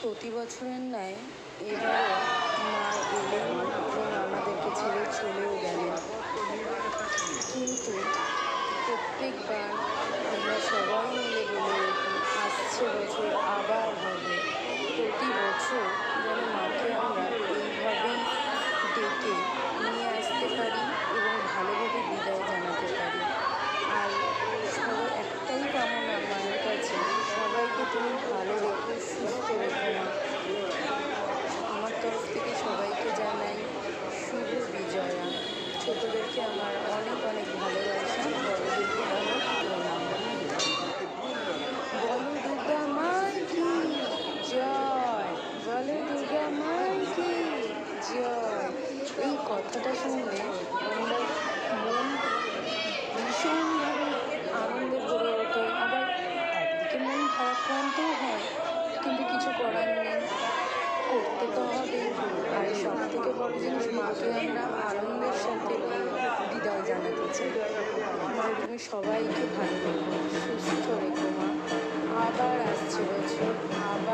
প্রতি বছরের ন্যায় এবারও মা এলেন এবং আমাদেরকে ছেড়ে চলেও গেলেন। কিন্তু প্রত্যেকবার আমরা সবাই মিলে বলে উঠি, আসছে বছর আবার হবে। প্রতি বছর যেন মাকে আমরা এইভাবেই ডেকে নিয়ে আসতে পারি এবং ভালোভাবে বিদায় জানাতে পারি। আর সবার একটাই কামনা মায়ের কাছে, সবাইকে তুমি ভালো রেখো, সুস্থ রেখো মা। আমার তরফ থেকে সবাইকে জানাই শুভ বিজয়া। ছোটদেরকে আমার অনেক অনেক ভালোবাসা, বড়দেরকে অনেক প্রণাম। বলো দুর্গা মাই কি জয়, বলো দুর্গা মাই কি জয়। এই কথাটা শুনলে আমরা মন ভীষণভাবে আনন্দে ভরে ওঠে, আবার একদিকে মন ভারাক্রান্তও হয়, কিন্তু কিছু করার নেই, করতে তো হবে। আর সব থেকে বড় জিনিস, মাকে আমরা আনন্দের সাথে বিদায় জানাতে চাই। মা তুমি সবাইকে ভালো রেখো, সুস্থ রেখো মা। আবার আসছে বছর, আবার